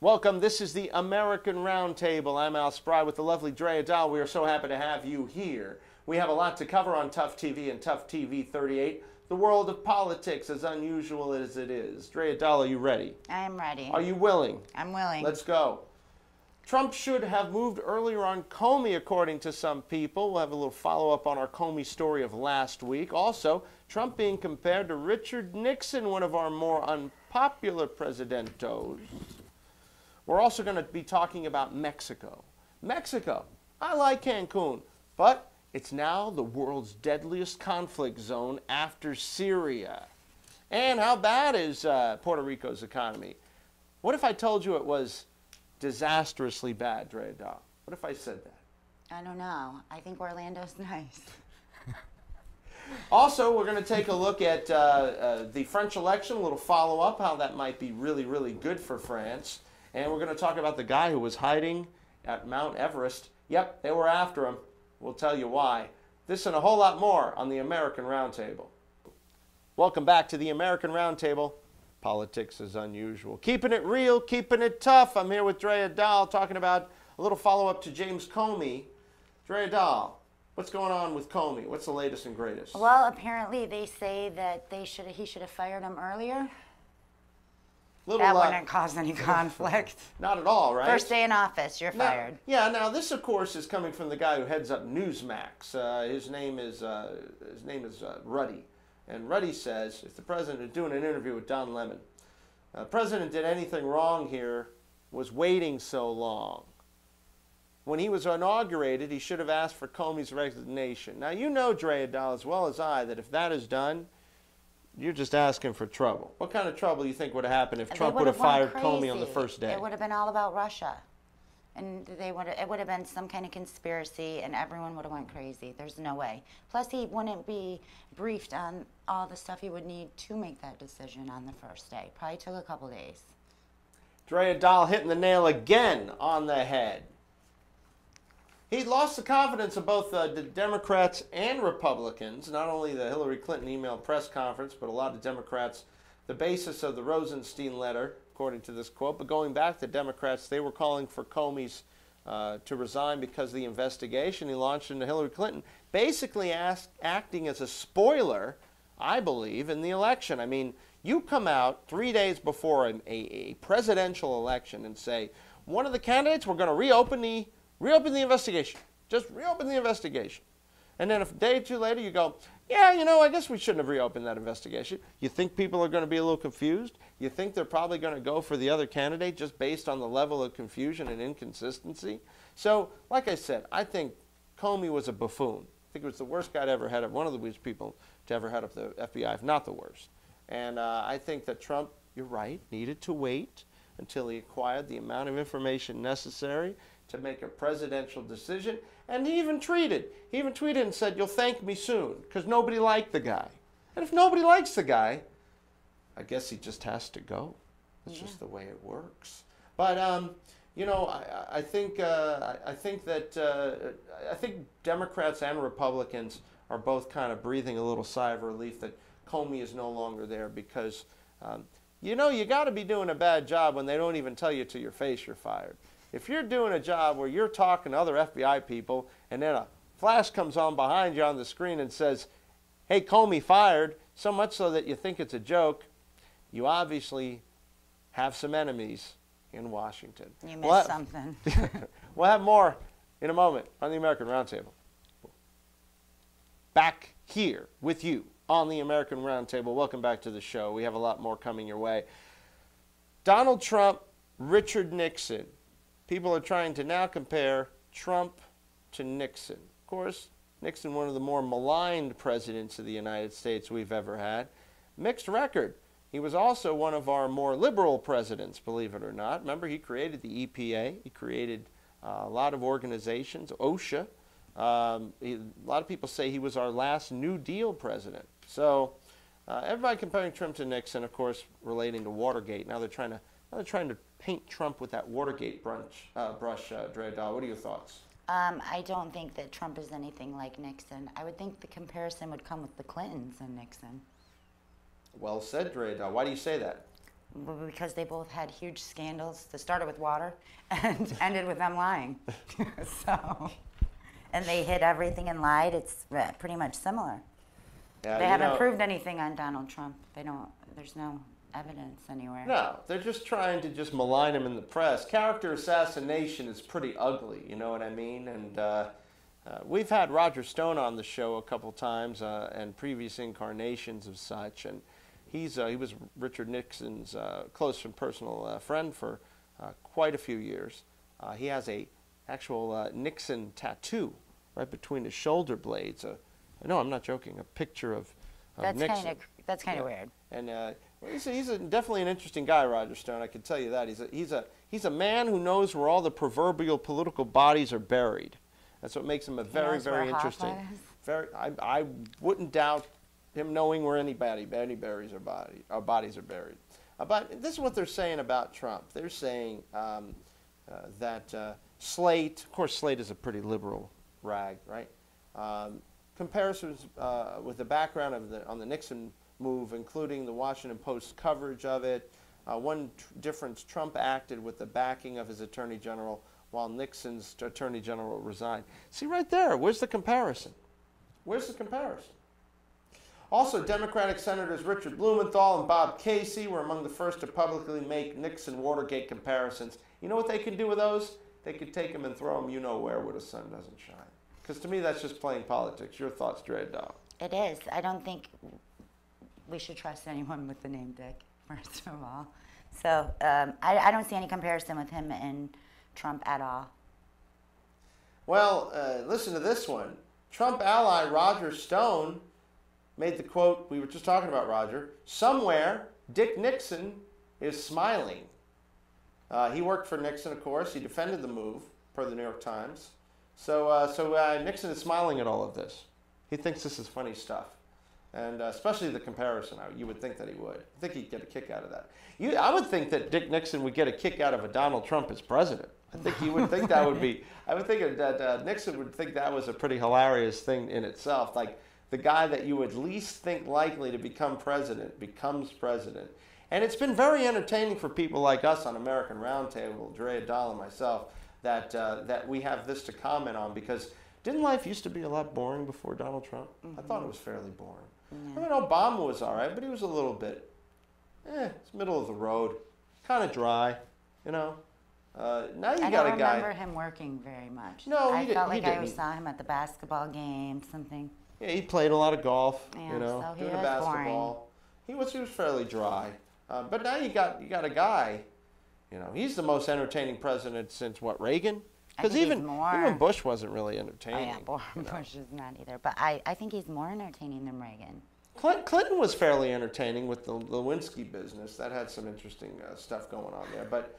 Welcome. This is the American Roundtable. I'm Al Spry with the lovely Drea Dahl. We are so happy to have you here. We have a lot to cover on Tough TV and Tough TV 38. The world of politics, as unusual as it is. Drea Dahl, are you ready? I am ready. Are you willing? I'm willing. Let's go. Trump should have moved earlier on Comey, according to some people. We'll have a little follow-up on our Comey story of last week. Also, Trump being compared to Richard Nixon, one of our more unpopular presidentos. We're also going to be talking about Mexico. Mexico, I like Cancun, but it's now the world's deadliest conflict zone after Syria. And how bad is Puerto Rico's economy? What if I told you it was disastrously bad, Drea Dahl? What if I said that? I don't know. I think Orlando's nice. Also, we're going to take a look at the French election, a little follow-up, how that might be really, really good for France. And we're going to talk about the guy who was hiding at Mount Everest. Yep, they were after him. We'll tell you why. This and a whole lot more on the American Roundtable. Welcome back to the American Roundtable. Politics is unusual. Keeping it real, keeping it tough. I'm here with Drea Dahl talking about a little follow-up to James Comey. Drea Dahl, what's going on with Comey? What's the latest and greatest? Well, apparently they say that he should have fired him earlier. That wouldn't have caused any conflict. Not at all, right? First day in office, you're fired. Yeah, now this, of course, is coming from the guy who heads up Newsmax. His name is Ruddy. And Ruddy says, if the president is doing an interview with Don Lemon, the president did anything wrong here, was waiting so long. When he was inaugurated, he should have asked for Comey's resignation. Now, you know, Drea Dahl, as well as I, that if that is done, you're just asking for trouble. What kind of trouble do you think would have happened if Trump would have fired Comey on the first day? It would have been all about Russia. And it would have been some kind of conspiracy, and everyone would have went crazy. There's no way. Plus, he wouldn't be briefed on all the stuff he would need to make that decision on the first day. Probably took a couple days. Drea Dahl hitting the nail again on the head. He lost the confidence of both the Democrats and Republicans, not only the Hillary Clinton email press conference, but a lot of Democrats, the basis of the Rosenstein letter, according to this quote. But going back to Democrats, they were calling for Comey's to resign because of the investigation he launched into Hillary Clinton, basically acting as a spoiler, I believe, in the election. I mean, you come out 3 days before a presidential election and say, one of the candidates, we're going to reopen the investigation. Just reopen the investigation. And then a day or two later you go, yeah, you know, I guess we shouldn't have reopened that investigation. You think people are going to be a little confused? You think they're probably going to go for the other candidate just based on the level of confusion and inconsistency? So, like I said, I think Comey was a buffoon. I think it was the worst guy to ever head up, one of the worst people to ever head up the FBI, if not the worst. And I think that Trump, you're right, needed to wait until he acquired the amount of information necessary to make a presidential decision. And he even tweeted and said, you'll thank me soon, because nobody liked the guy. And if nobody likes the guy, I guess he just has to go. It's just the way it works. But, you know, I think Democrats and Republicans are both kind of breathing a little sigh of relief that Comey is no longer there, because, you know, you got to be doing a bad job when they don't even tell you to your face you're fired. If you're doing a job where you're talking to other FBI people and then a flash comes on behind you on the screen and says, hey, Comey fired, so much so that you think it's a joke, you obviously have some enemies in Washington. You missed something. We'll have more in a moment on the American Roundtable. Back here with you on the American Roundtable. Welcome back to the show. We have a lot more coming your way. Donald Trump, Richard Nixon. People are trying to now compare Trump to Nixon. Of course, Nixon, one of the more maligned presidents of the United States we've ever had. Mixed record. He was also one of our more liberal presidents, believe it or not. Remember, he created the EPA. He created a lot of organizations, OSHA. A lot of people say he was our last New Deal president. So everybody comparing Trump to Nixon, of course, relating to Watergate. Now they're trying to paint Trump with that Watergate brush, Drea Dahl. What are your thoughts? I don't think that Trump is anything like Nixon. I would think the comparison would come with the Clintons and Nixon. Well said, Dre. Why do you say that? Because they both had huge scandals that started with water and ended with them lying. So, and they hid everything and lied. It's pretty much similar. Yeah, They haven't proved anything on Donald Trump. They don't. There's no evidence anywhere. No, they're just trying to just malign him in the press. Character assassination is pretty ugly, you know what I mean? And we've had Roger Stone on the show a couple times and previous incarnations of such. And he was Richard Nixon's close and personal friend for quite a few years. He has a actual Nixon tattoo right between his shoulder blades. No, I'm not joking. A picture of Nixon. That's kind of weird. And he's definitely an interesting guy, Roger Stone. I can tell you that. He's a man who knows where all the proverbial political bodies are buried. That's what makes him a very interesting. I wouldn't doubt him knowing where any bodies are bodies are buried. But this is what they're saying about Trump. They're saying that Slate, of course, Slate is a pretty liberal rag, right? Comparisons with the background on the Nixon move, including the Washington Post coverage of it. One difference, Trump acted with the backing of his attorney general while Nixon's attorney general resigned. See right there, where's the comparison? Where's the comparison? Also, Democratic Senators Richard Blumenthal and Bob Casey were among the first to publicly make Nixon-Watergate comparisons. You know what they can do with those? They could take them and throw them you-know-where the sun doesn't shine. Because to me, that's just plain politics. Your thoughts, Dre Dahl? It is. I don't think we should trust anyone with the name Dick, first of all. So I don't see any comparison with him and Trump at all. Well, listen to this one. Trump ally Roger Stone made the quote, we were just talking about Roger, somewhere Dick Nixon is smiling. He worked for Nixon, of course. He defended the move, per the New York Times. So Nixon is smiling at all of this. He thinks this is funny stuff. And especially the comparison, you would think that he would. I think he'd get a kick out of that. I would think that Dick Nixon would get a kick out of a Donald Trump as president. I think he would think that would be, I would think that Nixon would think that was a pretty hilarious thing in itself. Like the guy that you would least think likely to become president becomes president. And it's been very entertaining for people like us on American Roundtable, Dre Dahl and myself, that we have this to comment on, because didn't life used to be a lot boring before Donald Trump? Mm-hmm. I thought it was fairly boring. Yeah. I mean, Obama was all right, but he was a little bit, it's middle of the road, kind of dry, you know. Now you got a guy. I don't remember him working very much. No, I felt like I always saw him at the basketball game, something. Yeah, he played a lot of golf, yeah, you know, so doing the basketball. He was fairly dry. But now you got a guy, you know, he's the most entertaining president since what, Reagan? Because even Bush wasn't really entertaining. Oh yeah, Bush is not either. But I think he's more entertaining than Reagan. Clinton was fairly entertaining with the Lewinsky business. That had some interesting stuff going on there. But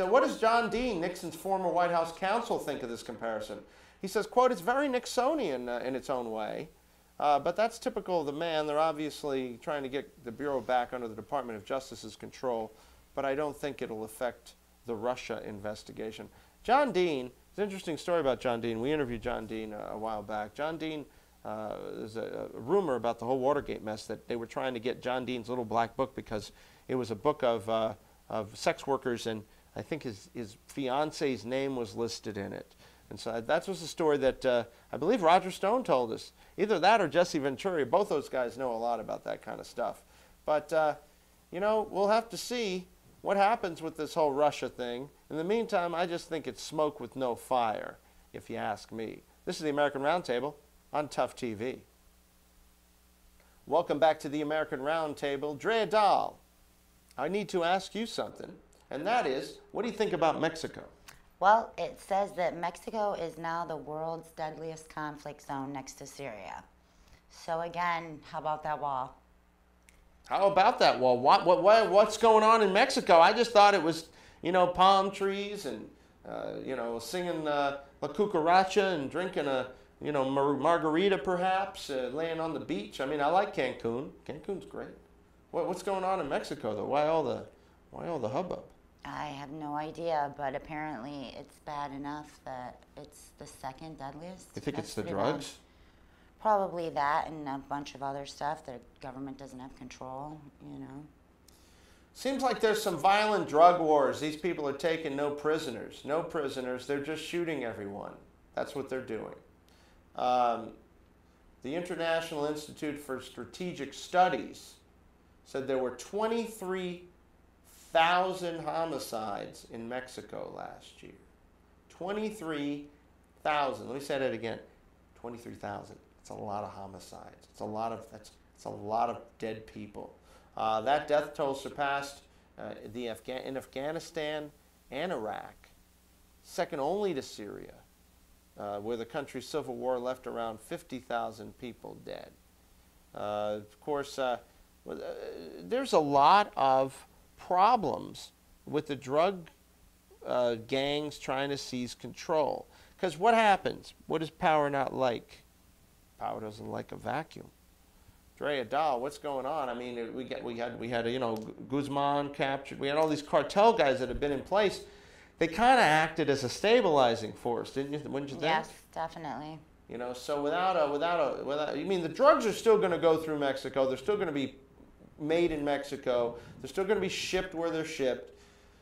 what does John Dean, Nixon's former White House counsel, think of this comparison? He says, quote, it's very Nixonian in its own way. But that's typical of the man. They're obviously trying to get the Bureau back under the Department of Justice's control. But I don't think it'll affect the Russia investigation. John Dean, it's an interesting story about John Dean. We interviewed John Dean a while back. John Dean, there's a rumor about the whole Watergate mess that they were trying to get John Dean's little black book because it was a book of sex workers, and I think his fiance's name was listed in it. And so that was the story that I believe Roger Stone told us. Either that or Jesse Ventura. Both those guys know a lot about that kind of stuff. But, you know, we'll have to see what happens with this whole Russia thing. In the meantime, I just think it's smoke with no fire, if you ask me. This is the American Roundtable on Tough TV. Welcome back to the American Roundtable. Dre Dahl, I need to ask you something, and that is, what do you think about Mexico? Well, it says that Mexico is now the world's deadliest conflict zone next to Syria. So again, how about that wall? How about that wall? What's going on in Mexico? I just thought it was, you know, palm trees and, you know, singing La Cucaracha and drinking a, you know, margarita perhaps, laying on the beach. I mean, I like Cancun. Cancun's great. What's going on in Mexico though? Why all the hubbub? I have no idea, but apparently it's bad enough that it's the second deadliest. You think That's it's the pretty drugs? bad. Probably that and a bunch of other stuff. The government doesn't have control, you know. Seems like there's some violent drug wars. These people are taking no prisoners. No prisoners. They're just shooting everyone. That's what they're doing. The International Institute for Strategic Studies said there were 23,000 homicides in Mexico last year. 23,000. Let me say that again. 23,000. It's a lot of homicides. It's a lot of dead people. That death toll surpassed in Afghanistan and Iraq, second only to Syria, where the country's civil war left around 50,000 people dead. Of course, there's a lot of problems with the drug gangs trying to seize control. Because what happens? What does power not like? Power doesn't like a vacuum. Dre Adal, what's going on? I mean, we had you know, Guzman captured. We had all these cartel guys that have been in place. They kind of acted as a stabilizing force, wouldn't you think? Yes, definitely. You know, so without, I mean, the drugs are still going to go through Mexico. They're still going to be made in Mexico. They're still going to be shipped where they're shipped.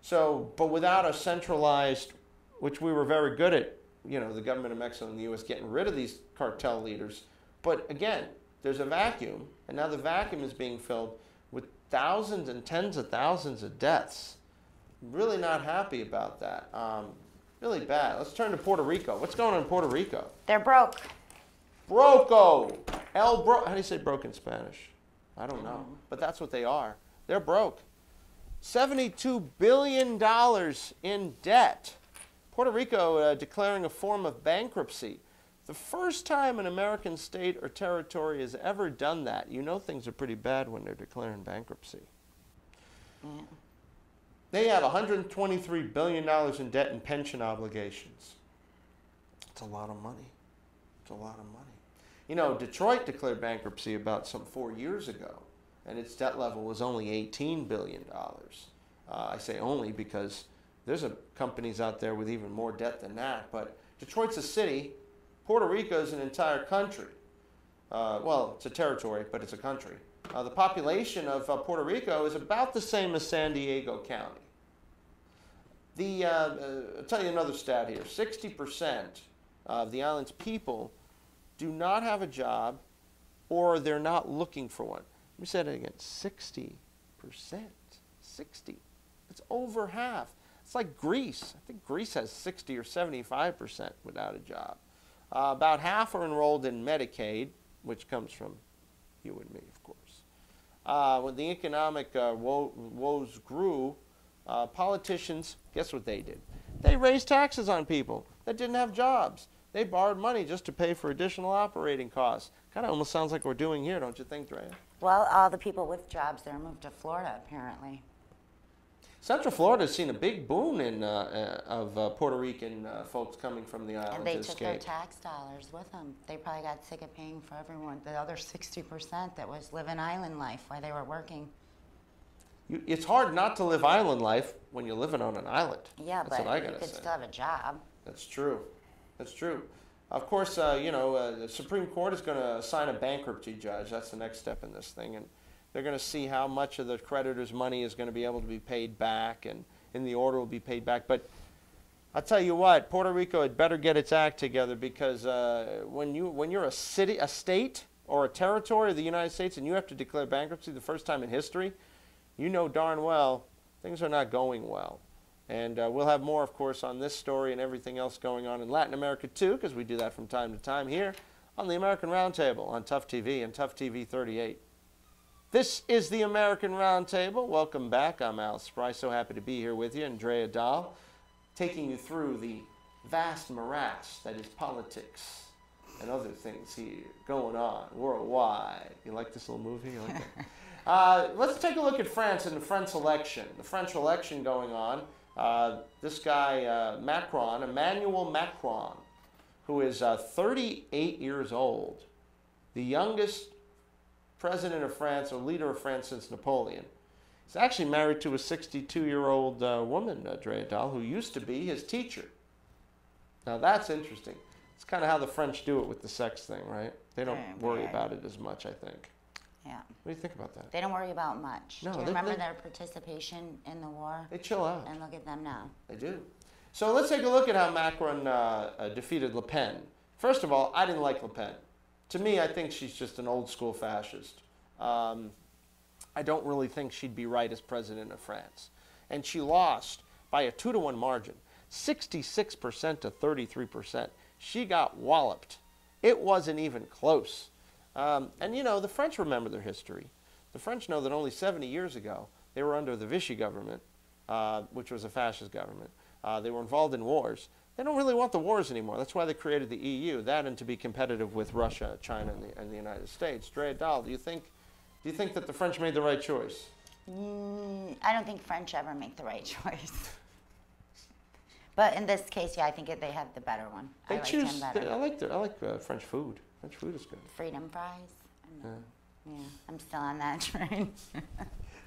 So, but without a centralized, which we were very good at, you know, the government of Mexico and the U.S. getting rid of these cartel leaders. But again, there's a vacuum, and now the vacuum is being filled with thousands and tens of thousands of deaths. Really not happy about that. Really bad. Let's turn to Puerto Rico. What's going on in Puerto Rico? They're broke. Broco. How do you say broke in Spanish? I don't know. But that's what they are. They're broke. $72 billion in debt. Puerto Rico declaring a form of bankruptcy. The first time an American state or territory has ever done that. You know things are pretty bad when they're declaring bankruptcy. Yeah. They have $123 billion in debt and pension obligations. It's a lot of money. It's a lot of money. You know, Detroit declared bankruptcy about 4 years ago, and its debt level was only $18 billion. I say only because there's companies out there with even more debt than that, but Detroit's a city. Puerto Rico is an entire country. Well, it's a territory, but it's a country. The population of Puerto Rico is about the same as San Diego County. I'll tell you another stat here. 60% of the island's people do not have a job or they're not looking for one. Let me say that again. 60%. 60. It's over half. It's like Greece. I think Greece has 60 or 75% without a job. About half are enrolled in Medicaid, which comes from you and me, of course. When the economic woes grew, politicians, guess what they did? They raised taxes on people that didn't have jobs. They borrowed money just to pay for additional operating costs. Kind of almost sounds like we're doing here, don't you think, Drea? Well, all the people with jobs there moved to Florida, apparently. Central Florida has seen a big boom of Puerto Rican folks coming from the island And they to took their escape. tax dollars with them. They probably got sick of paying for everyone, the other 60% that was living island life while they were working. It's hard not to live island life when you're living on an island. Yeah, That's what I but you gotta could say. still have a job. That's true. That's true. Of course, the Supreme Court is going to assign a bankruptcy judge. That's the next step in this thing. And they're going to see how much of the creditor's money is going to be able to be paid back, and in the order will be paid back. But I'll tell you what, Puerto Rico had better get its act together, because when you're a state or a territory of the United States and you have to declare bankruptcy the first time in history, you know darn well things are not going well. And we'll have more, of course, on this story and everything else going on in Latin America, too, because we do that from time to time here on the American Roundtable on Tough TV and Tough TV 38. This is the American Roundtable. Welcome back. I'm Al Spry. So happy to be here with you. And Drea Dahl, taking you through the vast morass that is politics and other things here going on worldwide. You like this little movie? You like that? Let's take a look at France and the French election. The French election going on. This guy, Emmanuel Macron, who is 38 years old, the youngest president of France or leader of France since Napoleon. He's actually married to a 62-year-old woman, Drea Dahl, who used to be his teacher. Now that's interesting. It's kind of how the French do it with the sex thing, right? They don't worry about it as much, I think. Yeah. What do you think about that? They don't worry about much. No, do you remember their participation in the war? They chill out. And look at them now. They do. So let's take a look at how Macron defeated Le Pen. First of all, I didn't like Le Pen. To me, I think she's just an old school fascist. I don't really think she'd be right as president of France. And she lost by a 2-to-1 margin, 66% to 33%. She got walloped. It wasn't even close. And you know, the French remember their history. The French know that only 70 years ago, they were under the Vichy government, which was a fascist government. They were involved in wars. They don't really want the wars anymore. That's why they created the EU, that and to be competitive with Russia, China, and the United States. Drea Dahl, do you think that the French made the right choice? I don't think French ever make the right choice. But in this case, yeah, I think they have the better one. They I choose. like him better. I like French food. French food is good. Freedom fries. Yeah, I'm still on that train.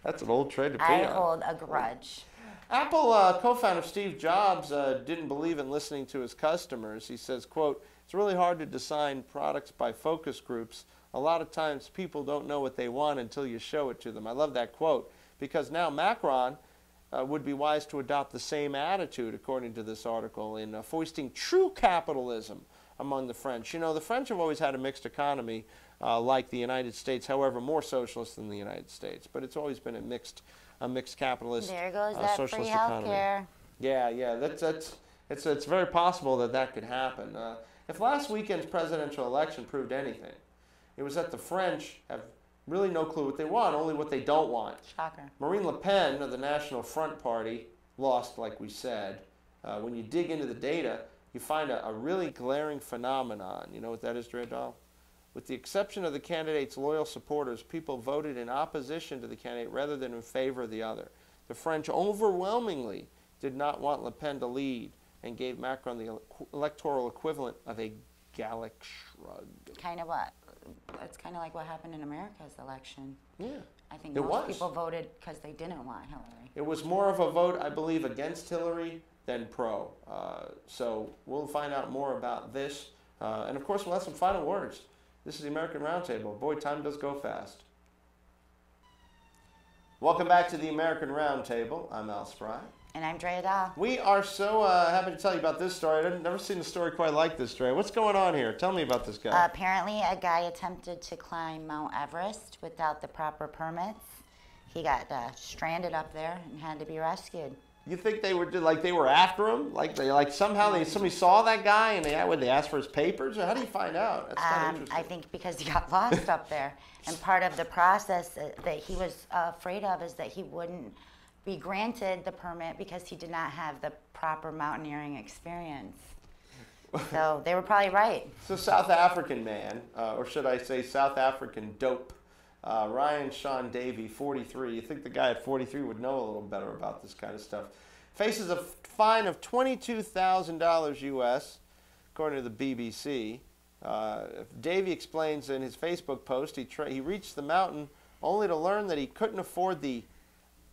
That's an old trade to be I on. hold a grudge. Apple co-founder Steve Jobs didn't believe in listening to his customers. He says, quote, "It's really hard to design products by focus groups. A lot of times people don't know what they want until you show it to them." I love that quote because now Macron would be wise to adopt the same attitude, according to this article, in foisting true capitalism among the French. You know, the French have always had a mixed economy like the United States, however, more socialist than the United States. But it's always been a mixed capitalist There goes that socialist free economy. healthcare. Yeah, it's very possible that could happen. If last weekend's presidential election proved anything, it was that the French have really no clue what they want, only what they don't want. Shocker. Marine Le Pen of the National Front Party lost, like we said. When you dig into the data, you find a really glaring phenomenon. You know what that is, Drea Dahl? With the exception of the candidate's loyal supporters, people voted in opposition to the candidate rather than in favor of the other. The French overwhelmingly did not want Le Pen to lead and gave Macron the electoral equivalent of a Gallic shrug. Kind of what? It's kind of like what happened in America's election. Yeah. I think It most was. people voted because they didn't want Hillary. It was more of a vote, I believe, against Hillary than pro. So we'll find out more about this. And of course, we'll have some final words. This is the American Roundtable. Boy, time does go fast. Welcome back to the American Roundtable. I'm Al Spry. And I'm Drea Dahl. We are so happy to tell you about this story. I've never seen a story quite like this, Drea. What's going on here? Tell me about this guy. Apparently, a guy attempted to climb Mount Everest without the proper permits. He got stranded up there and had to be rescued. You think they were after him? Somebody saw that guy and they asked for his papers? Or how do you find out? That's kind of interesting. I think because he got lost up there. And part of the process that he was afraid of is that he wouldn't be granted the permit because he did not have the proper mountaineering experience. So they were probably right. So South African man, or should I say South African dope, Ryan Sean Davey, 43. You think the guy at 43 would know a little better about this kind of stuff. Faces a fine of $22,000 U.S., according to the BBC. Davey explains in his Facebook post he reached the mountain only to learn that he couldn't afford the...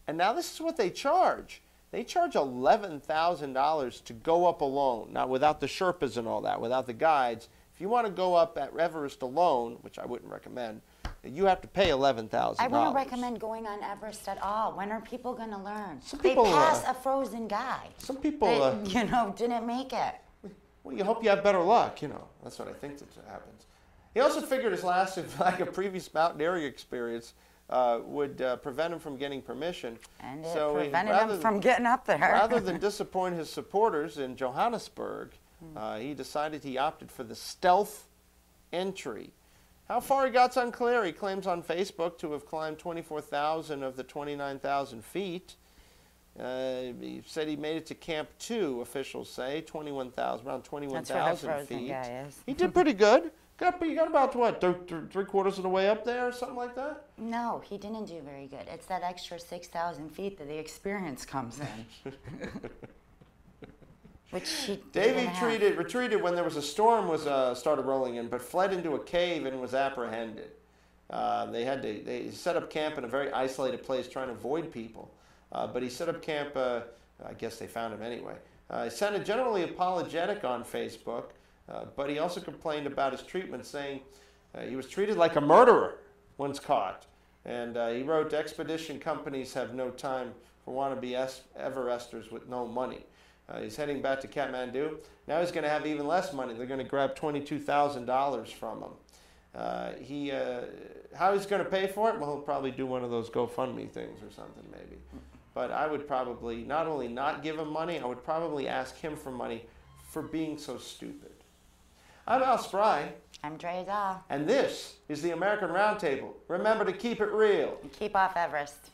And now this is what they charge. They charge $11,000 to go up alone. Now, without the Sherpas and all that, without the guides. If you want to go up at Everest alone, which I wouldn't recommend, you have to pay $11,000. I wouldn't recommend going on Everest at all. When are people going to learn? They people, pass a frozen guy. Some people... that, didn't make it. Well, you hope you have better luck, That's what I think that happens. He also figured his lack of previous mountaineering experience would prevent him from getting permission. And it prevented him from getting up there. Rather than disappoint his supporters in Johannesburg, he decided he opted for the stealth entry. How far he got's unclear. He claims on Facebook to have climbed 24,000 of the 29,000 feet. He said he made it to Camp 2, officials say, around 21,000 feet. Guy is. He did pretty good. You got about, what, three-quarters of the way up there or something like that? No, he didn't do very good. It's that extra 6,000 feet that the experience comes in. Which he Davey retreated when there was a storm started rolling in, but fled into a cave and was apprehended. They set up camp in a very isolated place, trying to avoid people. But he set up camp. I guess they found him anyway. He sounded generally apologetic on Facebook, but he also complained about his treatment, saying he was treated like a murderer once caught. And he wrote, "Expedition companies have no time for wannabe Everesters with no money." He's heading back to Kathmandu. Now he's going to have even less money. They're going to grab $22,000 from him. How he's going to pay for it? Well, he'll probably do one of those GoFundMe things or something, maybe. But I would probably not only not give him money, I would probably ask him for money for being so stupid. I'm Al Spry. I'm Drea Dahl. And this is the American Roundtable. Remember to keep it real. Keep off Everest.